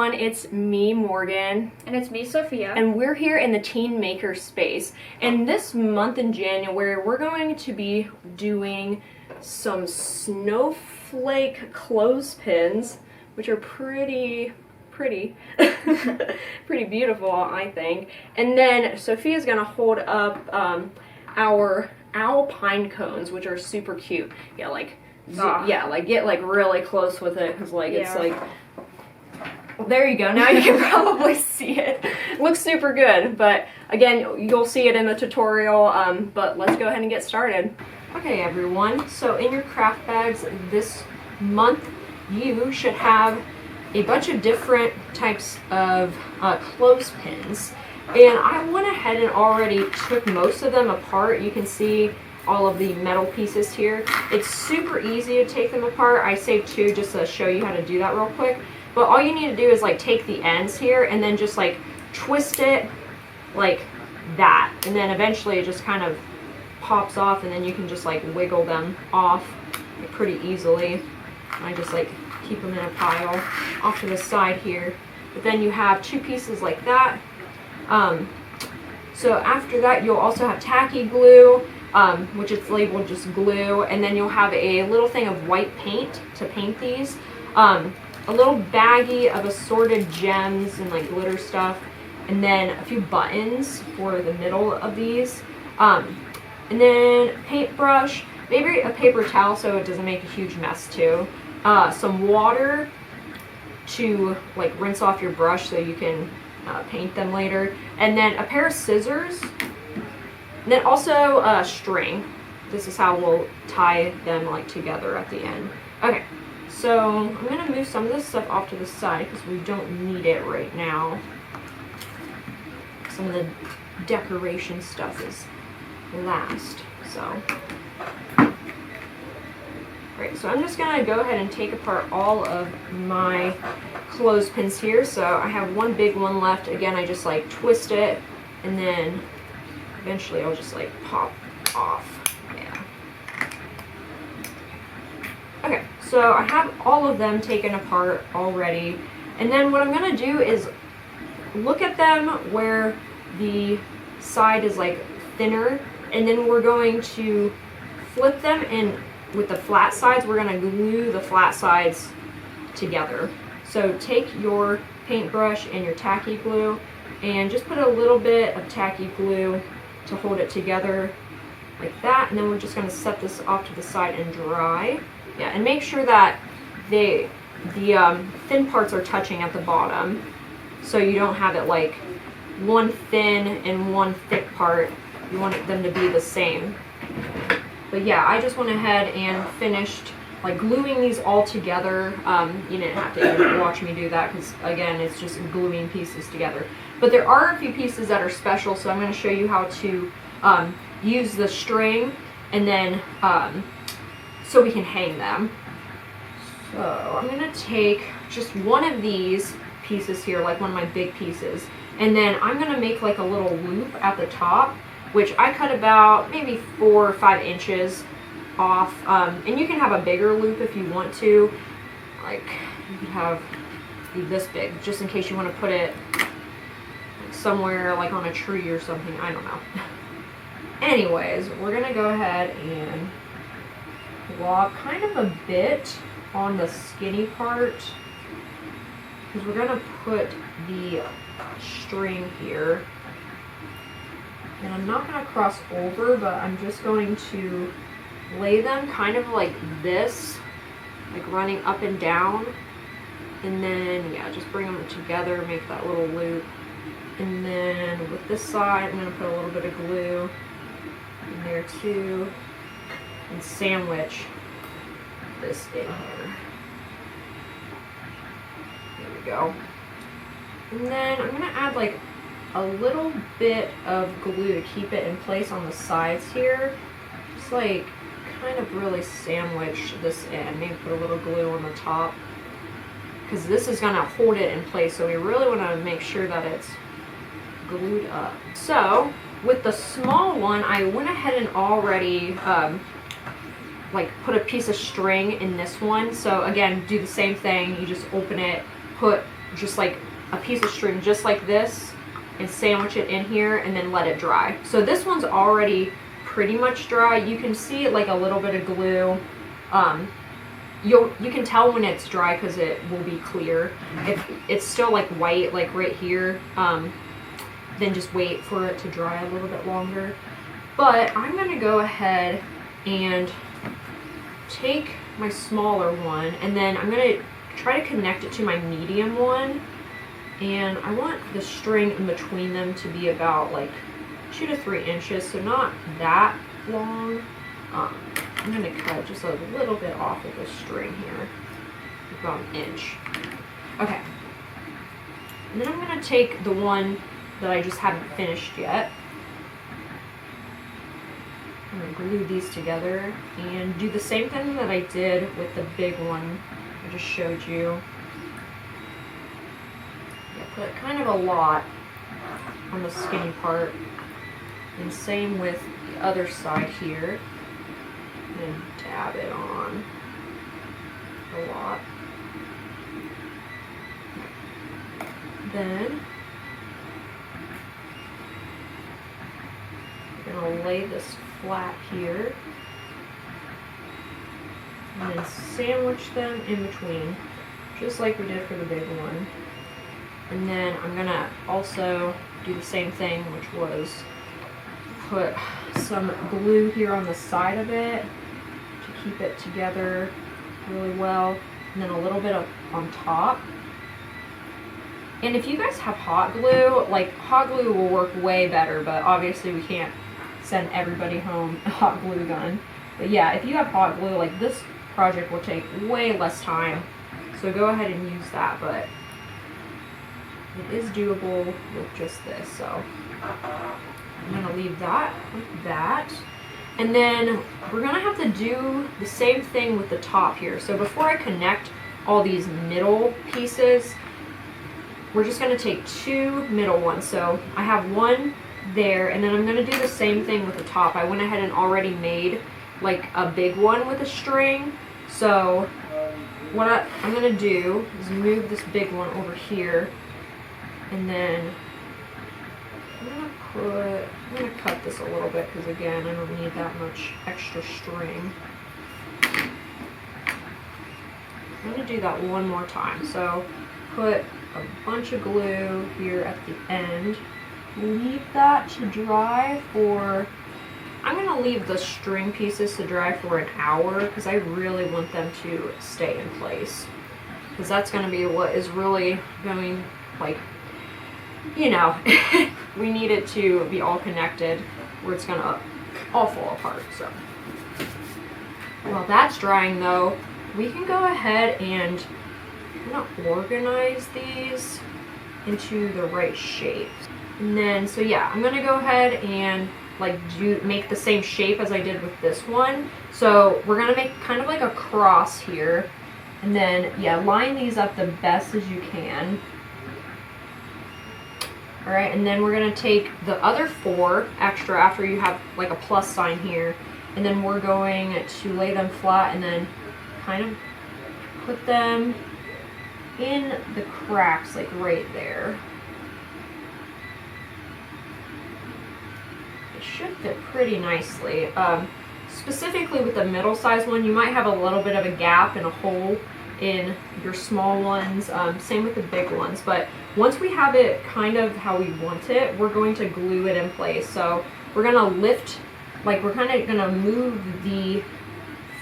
everyone, it's me, Morgan. And it's me, Sophia. And we're here in the Teen Maker space. And this month in January, we're going to be doing some Snowflake clothespins, which are pretty beautiful, I think. And then Sophia's gonna hold up our owl pine cones, which are super cute. Yeah, like get like really close with it, because like it's like, well, there you go. Now you can probably see it. It looks super good, but again, you'll see it in the tutorial. But let's go ahead and get started. Okay, everyone. So in your craft bags this month, you should have a bunch of different types of clothespins. And I went ahead and already took most of them apart. You can see all of the metal pieces here. It's super easy to take them apart. I saved two just to show you how to do that real quick. But all you need to do is like take the ends here and then just like twist it like that. And then eventually it just kind of pops off, and then you can just like wiggle them off pretty easily. I just like keep them in a pile off to the side here. But then you have two pieces like that. So after that, you'll also have tacky glue, which is labeled just glue, and then you'll have a little thing of white paint to paint these, a little baggie of assorted gems and like glitter stuff, and then a few buttons for the middle of these, and then paintbrush, maybe a paper towel so it doesn't make a huge mess too, some water to like rinse off your brush so you can paint them later, and then a pair of scissors, and then also string. This is how we'll tie them like together at the end. Okay, so I'm gonna move some of this stuff off to the side because we don't need it right now. Some of the decoration stuff is last, so. Right, so I'm just gonna go ahead and take apart all of my clothespins here. So I have one big one left. Again, I just like twist it, and then eventually I'll just like pop off. Yeah. Okay, so I have all of them taken apart already. And then what I'm gonna do is look at them where the side is like thinner, and then we're going to flip them, and with the flat sides, we're gonna glue the flat sides together. So take your paintbrush and your tacky glue and just put a little bit of tacky glue to hold it together like that, and then we're just gonna set this off to the side and dry. Yeah, and make sure that the thin parts are touching at the bottom, so you don't have it like one thin and one thick part. You want them to be the same. But yeah, I just went ahead and finished like gluing these all together. You didn't have to even watch me do that because again, it's just gluing pieces together. But there are a few pieces that are special, so I'm going to show you how to use the string, and then so we can hang them. So I'm going to take just one of these pieces here, like one of my big pieces, and then I'm going to make like a little loop at the top, which I cut about maybe 4 or 5 inches off, and you can have a bigger loop if you want to. Like you could have this big, just in case you want to put it somewhere like on a tree or something. I don't know. Anyways, we're gonna go ahead and block kind of a bit on the skinny part, because we're gonna put the string here. And I'm not going to cross over, but I'm just going to lay them kind of like this, like running up and down. And then, yeah, just bring them together, make that little loop. And then with this side, I'm going to put a little bit of glue in there too. And sandwich this in here. There we go. And then I'm going to add like a little bit of glue to keep it in place on the sides here. Just like kind of really sandwich this in. Maybe put a little glue on the top, because this is going to hold it in place, so we really want to make sure that it's glued up. So with the small one, I went ahead and already like put a piece of string in this one. So again, do the same thing. You just open it, put just like a piece of string just like this and sandwich it in here and then let it dry. So this one's already pretty much dry. You can see like a little bit of glue. You can tell when it's dry because it will be clear. If it's still like white, like right here, then just wait for it to dry a little bit longer. But I'm gonna go ahead and take my smaller one, and then I'm gonna try to connect it to my medium one, and I want the string in between them to be about like 2 to 3 inches, so not that long. I'm gonna cut just a little bit off of the string here, about 1 inch. Okay, and then I'm gonna take the one that I just haven't finished yet. I'm gonna glue these together and do the same thing that I did with the big one I just showed you. Yeah, put kind of a lot on the skinny part, and same with the other side here. And dab it on a lot. Then I'm gonna lay this flat here and then sandwich them in between, just like we did for the big one. And then I'm gonna also do the same thing, which was put some glue here on the side of it to keep it together really well, and then a little bit on top. And if you guys have hot glue, like hot glue will work way better, but obviously we can't send everybody home a hot glue gun. But yeah, if you have hot glue, like this project will take way less time, so go ahead and use that, but it is doable with just this. So I'm gonna leave that like that. And then we're gonna have to do the same thing with the top here. So before I connect all these middle pieces, we're just gonna take 2 middle ones. So I have one there, and then I'm gonna do the same thing with the top. I went ahead and already made like a big one with a string. So what I'm gonna do is move this big one over here, and then I'm gonna cut this a little bit because again, I don't need that much extra string. I'm gonna do that one more time. So put a bunch of glue here at the end. Leave that to dry for, I'm gonna leave the string pieces to dry for an hour because I really want them to stay in place. Because that's gonna be what is really going, like, you know, we need it to be all connected where it's gonna all fall apart. So while that's drying though, we can go ahead and organize these into the right shape. And then, so yeah, I'm gonna go ahead and like make the same shape as I did with this one. So we're gonna make kind of like a cross here, and then yeah, line these up the best as you can. All right, and then we're gonna take the other 4 extra after you have like a plus sign here, and then we're going to lay them flat and then kind of put them in the cracks, like right there. It should fit pretty nicely. Specifically with the middle size one, you might have a little bit of a gap and a hole in your small ones. Same with the big ones, but once we have it kind of how we want it, we're going to glue it in place. So we're gonna lift, like we're kind of gonna move the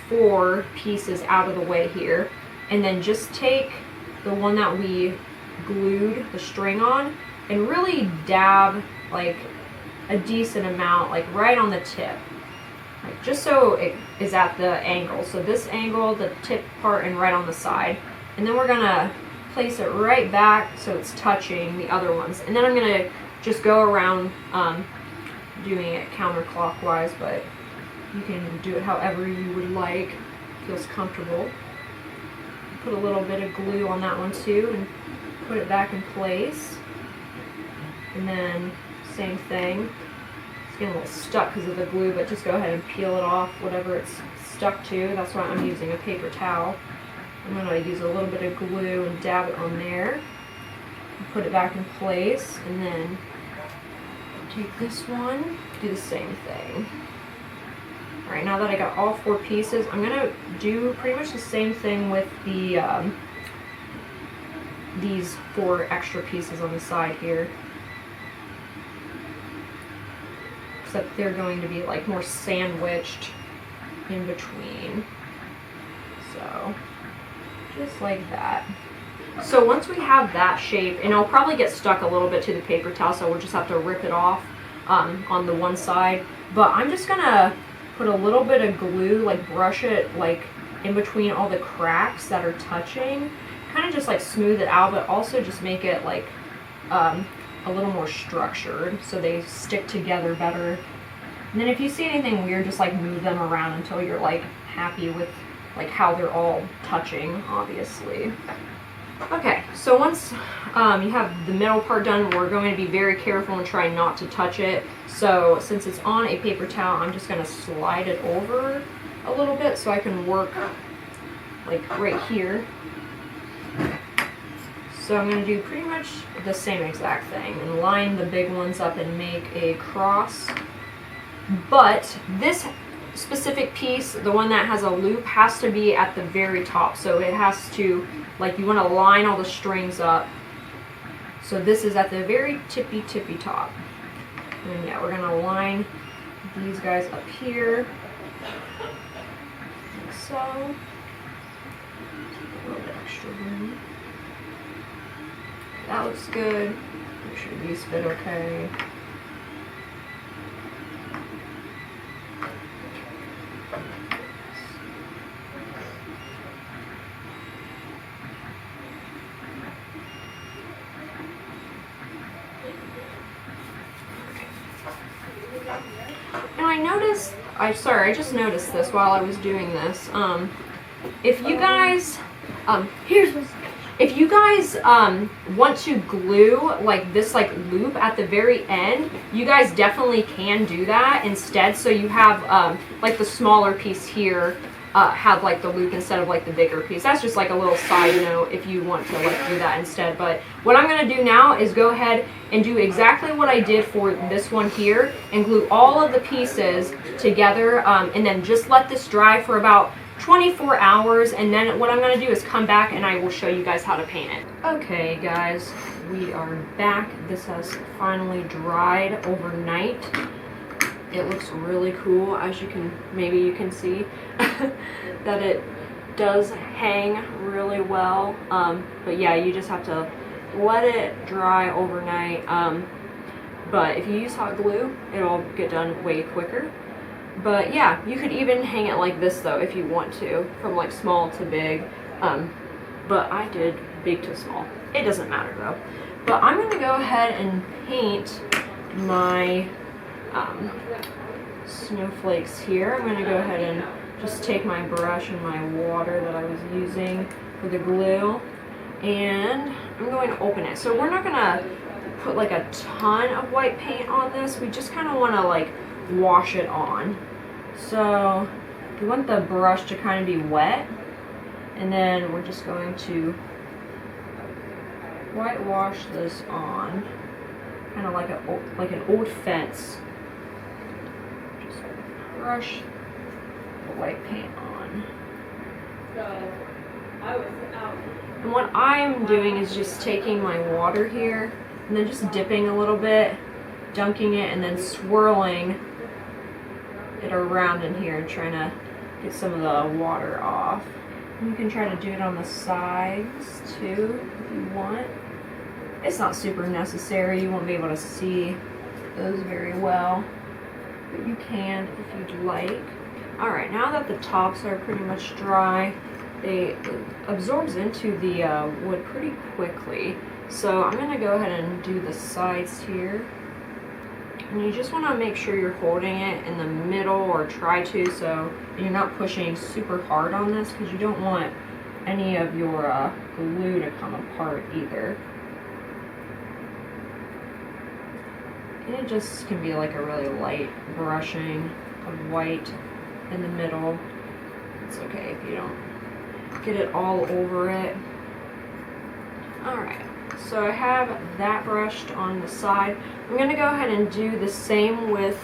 4 pieces out of the way here, and then just take the one that we glued the string on and really dab like a decent amount, like right on the tip, like just so it is at the angle. So this angle, the tip part, and right on the side. And then we're gonna place it right back so it's touching the other ones. And then I'm gonna just go around doing it counterclockwise, but you can do it however you would like, feels comfortable. Put a little bit of glue on that one too and put it back in place. And then same thing. It's getting a little stuck because of the glue, but just go ahead and peel it off, whatever it's stuck to. That's why I'm using a paper towel. I'm going to use a little bit of glue and dab it on there. put it back in place, and then take this one, do the same thing. Alright, now that I got all 4 pieces, I'm going to do pretty much the same thing with the these 4 extra pieces on the side here. Except they're going to be like more sandwiched in between. So, just like that. So once we have that shape, and it'll probably get stuck a little bit to the paper towel, so we'll just have to rip it off on the one side. But I'm just gonna put a little bit of glue, like brush it like in between all the cracks that are touching, kind of just like smooth it out, but also just make it like a little more structured so they stick together better. And then if you see anything weird, just like move them around until you're like happy with like how they're all touching, obviously. Okay, so once you have the middle part done, we're going to be very careful and try not to touch it. So since it's on a paper towel, I'm just going to slide it over a little bit so I can work like right here. So I'm going to do pretty much the same exact thing and line the big ones up and make a cross. But this specific piece, the one that has a loop, has to be at the very top. So it has to, like, you want to line all the strings up. So this is at the very tippy top. And yeah, we're going to line these guys up here, like so. A little bit extra room. That looks good. Make sure these fit okay. And I just noticed this while I was doing this. If you guys, if you guys want to glue like this like loop at the very end, you guys definitely can do that instead. So you have like the smaller piece here have like the loop instead of like the bigger piece. That's just like a little side note if you want to like do that instead. But what I'm going to do now is go ahead and do exactly what I did for this one here and glue all of the pieces together and then just let this dry for about 24 hours, and then what I'm going to do is come back and I will show you guys how to paint it. Okay guys, we are back. This has finally dried overnight. It looks really cool, as you can, maybe you can see that it does hang really well. But yeah, you just have to let it dry overnight. But if you use hot glue, it'll get done way quicker. But yeah, you could even hang it like this though if you want to, from like small to big. But I did big to small. It doesn't matter though. But I'm going to go ahead and paint my snowflakes here. I'm going to go ahead and just take my brush and my water that I was using for the glue, and I'm going to open it. So we're not going to put like a ton of white paint on this. We just kind of want to like wash it on. So you want the brush to kind of be wet, and then we're just going to whitewash this on, kind of like an old fence. Just brush the white paint on. And what I'm doing is just taking my water here and then just dipping a little bit, dunking it, and then swirling it around in here and trying to get some of the water off. And you can try to do it on the sides too if you want. It's not super necessary. You won't be able to see those very well, but you can if you'd like. Alright, now that the tops are pretty much dry, it absorbs into the wood pretty quickly. So I'm going to go ahead and do the sides here. And you just want to make sure you're holding it in the middle, or try to, so you're not pushing super hard on this, because you don't want any of your glue to come apart either. And it just can be like a really light brushing of white in the middle. It's okay if you don't get it all over it. Alright, So I have that brushed on the side. I'm going to go ahead and do the same with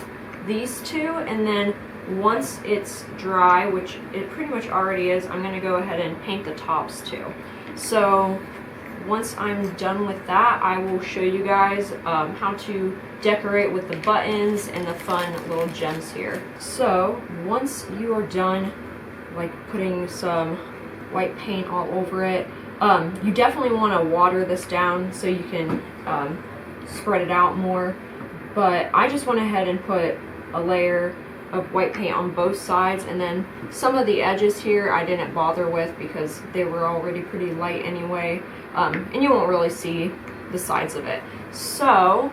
these two, and then once it's dry, which it pretty much already is, I'm going to go ahead and paint the tops too. So once I'm done with that, I will show you guys how to decorate with the buttons and the fun little gems here. So once you are done like putting some white paint all over it, you definitely want to water this down so you can spread it out more. But I just went ahead and put a layer of white paint on both sides, and then some of the edges here I didn't bother with because they were already pretty light anyway, and you won't really see the sides of it. So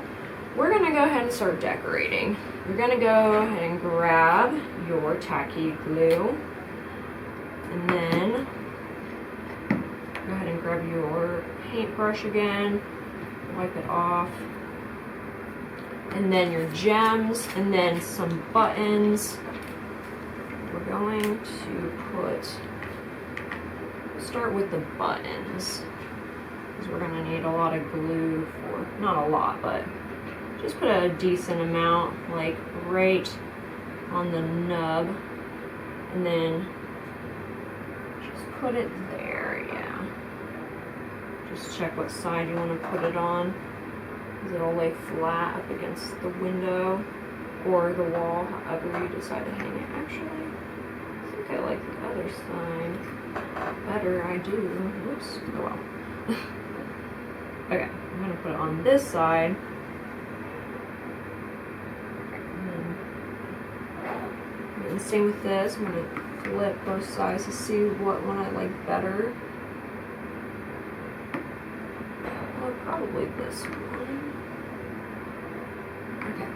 we're gonna go ahead and start decorating. You're gonna go ahead and grab your tacky glue, and then go ahead and grab your paintbrush again, wipe it off, and then your gems, and then some buttons. We're going to start with the buttons, because we're going to need a lot of glue for, not a lot, but just put a decent amount, like right on the nub, and then just put it there, yeah. Just check what side you want to put it on, because it'll lay flat up against the window or the wall, however you decide to hang it. Actually, I think I like the other side better. I do. Whoops. Oh well. Okay, I'm going to put it on this side. And same with this. I'm going to flip both sides to see what one I like better. Well, probably this one. Okay.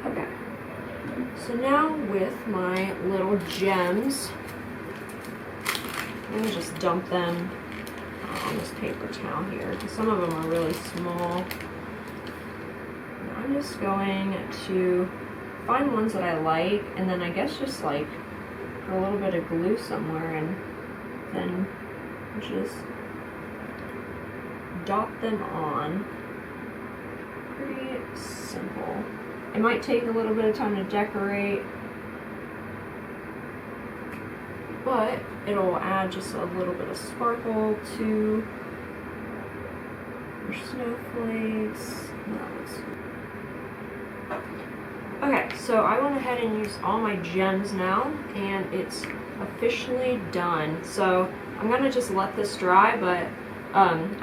Okay. So now with my little gems, I'm going to just dump them on this paper towel here, because some of them are really small. And I'm just going to find ones that I like, and then I guess just like put a little bit of glue somewhere and then just dot them on. Pretty simple. It might take a little bit of time to decorate, but it'll add just a little bit of sparkle to your snowflakes. Okay, so I went ahead and used all my gems now, and it's officially done. So I'm gonna just let this dry, but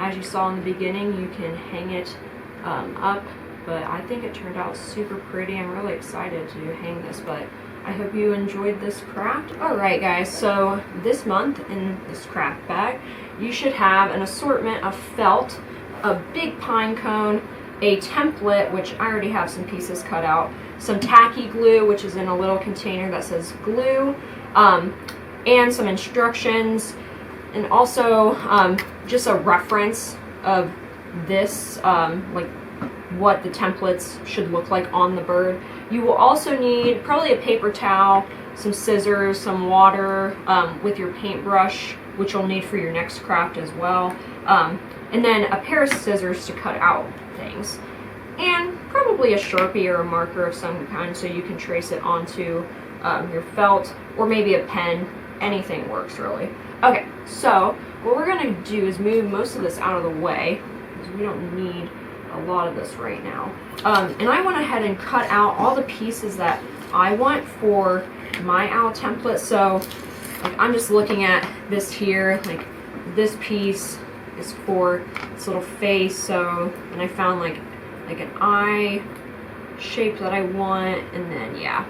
as you saw in the beginning, you can hang it up. But I think it turned out super pretty. I'm really excited to hang this, but I hope you enjoyed this craft. Alright guys, so this month in this craft bag, you should have an assortment of felt, a big pine cone, a template, which I already have some pieces cut out, some tacky glue, which is in a little container that says glue, and some instructions, and also just a reference of this, like what the templates should look like on the bird. You will also need probably a paper towel, some scissors, some water, with your paintbrush, which you'll need for your next craft as well, and then a pair of scissors to cut out things, and probably a Sharpie or a marker of some kind so you can trace it onto your felt, or maybe a pen. Anything works really. Okay, so what we're going to do is move most of this out of the way, because we don't need a lot of this right now. And I went ahead and cut out all the pieces that I want for my owl template. So like, I'm just looking at this here, like this piece is for this little face, so, and I found like an eye shape that I want, and then yeah.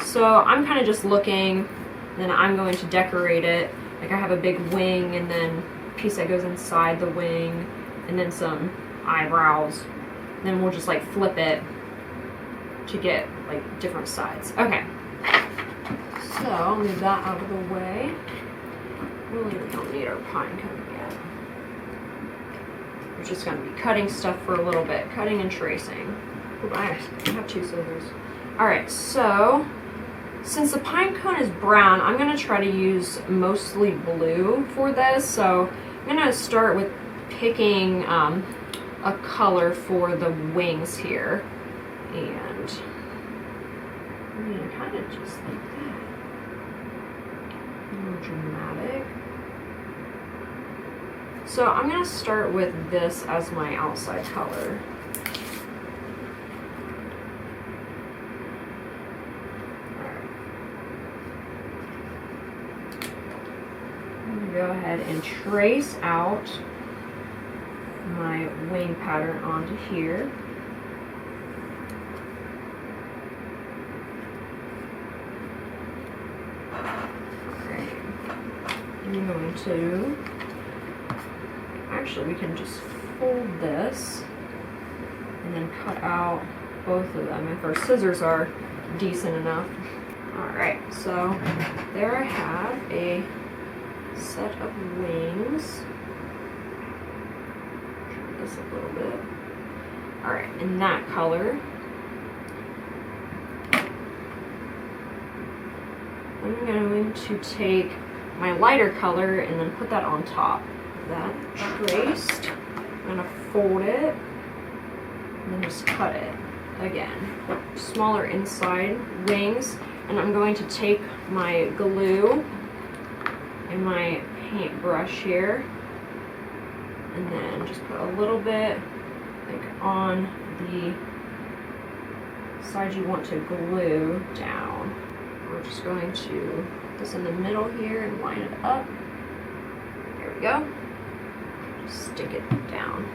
So I'm kind of just looking, then I'm going to decorate it. Like I have a big wing, and then a piece that goes inside the wing, and then some eyebrows. Then we'll just like flip it to get like different sides. Okay. So So I'll move that out of the way. Really, we don't need our pine cone yet. We're just going to be cutting stuff for a little bit, cutting and tracing. Oop, I have 2 scissors. Alright, so since the pine cone is brown, I'm going to try to use mostly blue for this. So I'm going to start with picking a color for the wings here. And I'm going to kind of just like that. More dramatic. So I'm going to start with this as my outside color. I'm going to go ahead and trace out my wing pattern onto here. I'm going to, actually we can just fold this and then cut out both of them if our scissors are decent enough. Alright, so there I have a set of wings. Trim this a little bit. Alright, in that color. I'm going to take my lighter color and then put that on top. That traced. I'm going to fold it and then just cut it again. Smaller inside wings, and I'm going to take my glue and my paintbrush here and then just put a little bit like on the side you want to glue down. We're just going to put this in the middle here and line it up. There we go. Just stick it down.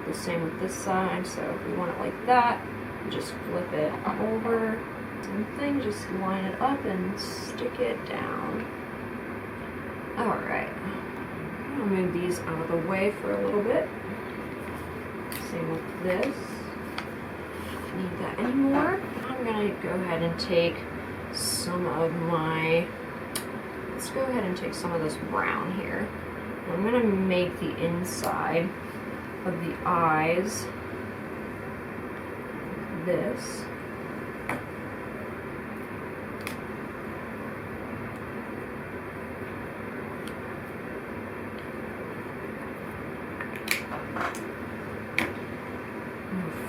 The same with this side, so if we want it like that, just flip it over. Same thing, just line it up and stick it down. Alright. I'll move these out of the way for a little bit. Same with this. Don't need that anymore. I'm going to go ahead and take some of my, let's go ahead and take some of this brown here. I'm going to make the inside of the eyes this.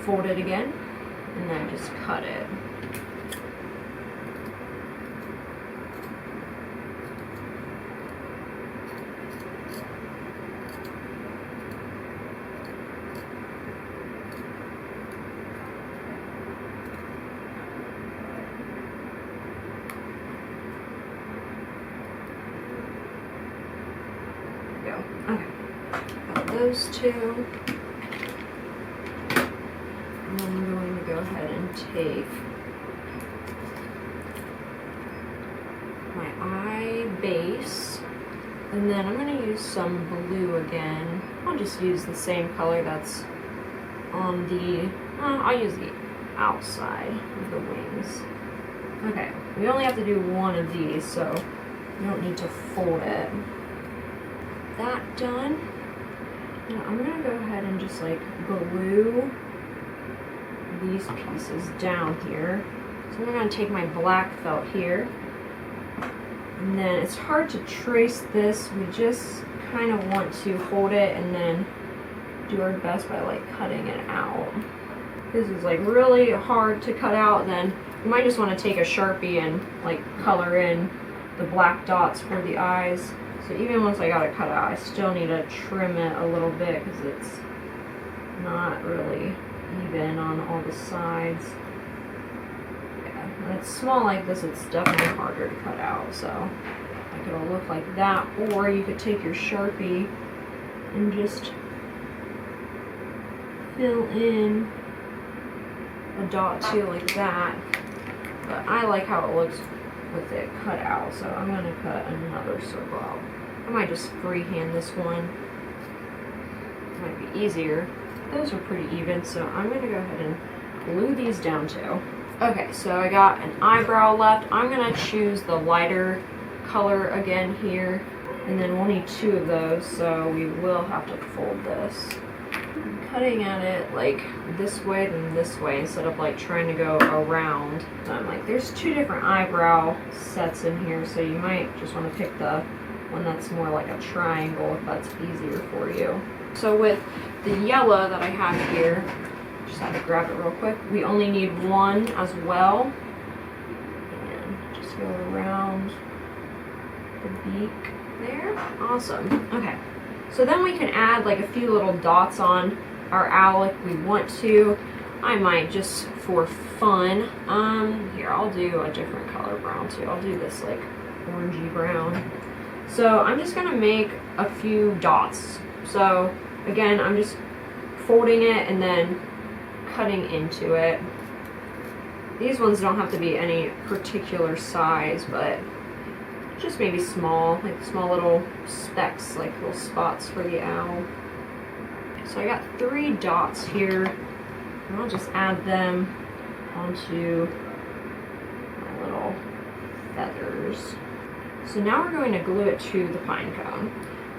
Fold it again and then just cut it. There we go. Okay. Got those two. And then I'm going to go ahead and take my eye base, and then I'm going to use some blue again. I'll just use the same color that's on the, I'll use the outside of the wings. Okay, we only have to do one of these, so you don't need to fold it. That done, now I'm going to go ahead and just like glue these pieces down here. So I'm going to take my black felt here, and then it's hard to trace this. We just kind of want to hold it and then do our best by like cutting it out. This is like really hard to cut out, then you might just want to take a Sharpie and like color in the black dots for the eyes. So even once I got it cut out, I still need to trim it a little bit because it's not really even on all the sides. Yeah, when it's small like this, it's definitely harder to cut out. So like it'll look like that, or you could take your Sharpie and just fill in a dot too, like that. But I like how it looks with it cut out, so I'm going to cut another circle out. I might just freehand this one. It might be easier. Those are pretty even, so I'm going to go ahead and glue these down too. Okay, so I got an eyebrow left. I'm gonna choose the lighter color again here, and then we'll need 2 of those, so we will have to fold this. I'm cutting at it like this way and this way instead of like trying to go around. So I'm like, there's 2 different eyebrow sets in here, so you might just want to pick the one that's more like a triangle if that's easier for you. So with the yellow that I have here, just had to grab it real quick. We only need 1 as well. And just go around the beak there. Awesome. Okay. So then we can add like a few little dots on our owl if we want to. I might just for fun. Here, I'll do a different color brown too. I'll do this like orangey brown. So I'm just gonna make a few dots. So again, I'm just folding it and then cutting into it. These ones don't have to be any particular size, but just maybe small, like small little specks, like little spots for the owl. So I got 3 dots here, and I'll just add them onto my little feathers. So now we're going to glue it to the pine cone.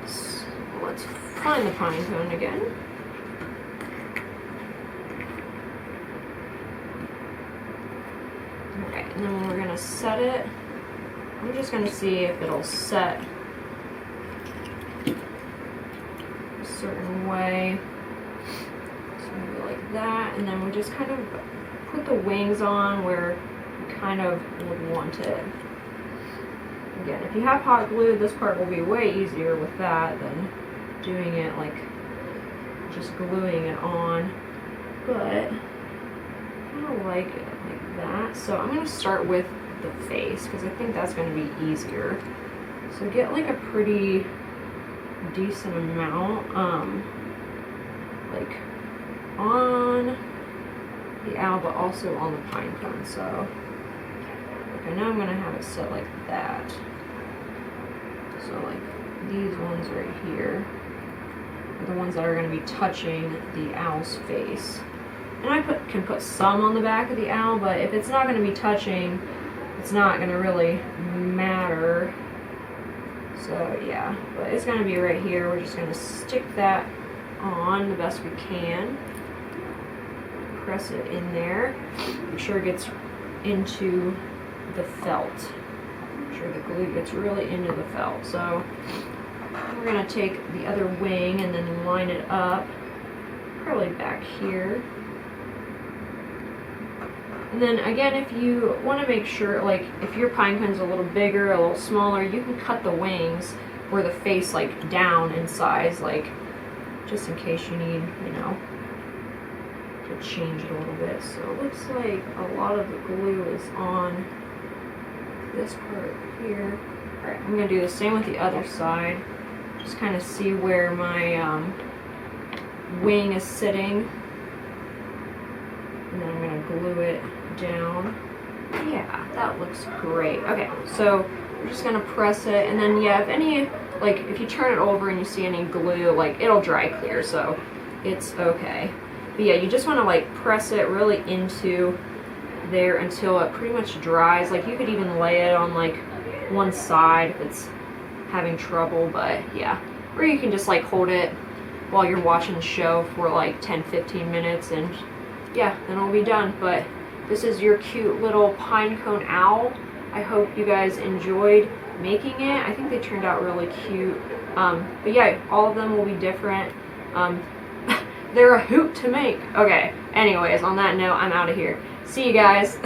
So let's find the pine cone again. Okay, and then we're gonna set it. I'm just gonna see if it'll set a certain way. So maybe like that, and then we just kind of put the wings on where you kind of would want it. Again, if you have hot glue, this part will be way easier with that than doing it like just gluing it on. But I don't like it like that. So I'm going to start with the face because I think that's going to be easier. So get like a pretty decent amount, like on the owl, but also on the pine cone. So okay, now I'm going to have it set like that. So like these ones right here are the ones that are going to be touching the owl's face. And I can put some on the back of the owl, but if it's not going to be touching, it's not going to really matter. So yeah, but it's going to be right here. We're just going to stick that on the best we can. Press it in there. Make sure it gets into the felt. Make sure the glue gets really into the felt. So we're going to take the other wing and then line it up, probably back here. And then again, if you want to make sure, like if your pine cone's a little bigger, a little smaller, you can cut the wings or the face like down in size, like just in case you need, you know, to change it a little bit. So it looks like a lot of the glue is on this part here. Alright, I'm going to do the same with the other side. Just kind of see where my wing is sitting. And then I'm going to glue it down. Yeah, that looks great. Okay, so we're just going to press it. And then, yeah, if any, like, if you turn it over and you see any glue, like, it'll dry clear, so it's okay. But yeah, you just want to, like, press it really into there until it pretty much dries. Like, you could even lay it on, like, one side if it's having trouble, but yeah. Or you can just, like, hold it while you're watching the show for, like, 10-15 minutes, and yeah, then it'll be done. But this is your cute little pine cone owl. I hope you guys enjoyed making it. I think they turned out really cute. But yeah, all of them will be different. They're a hoot to make. Okay, anyways, on that note, I'm out of here. See you guys.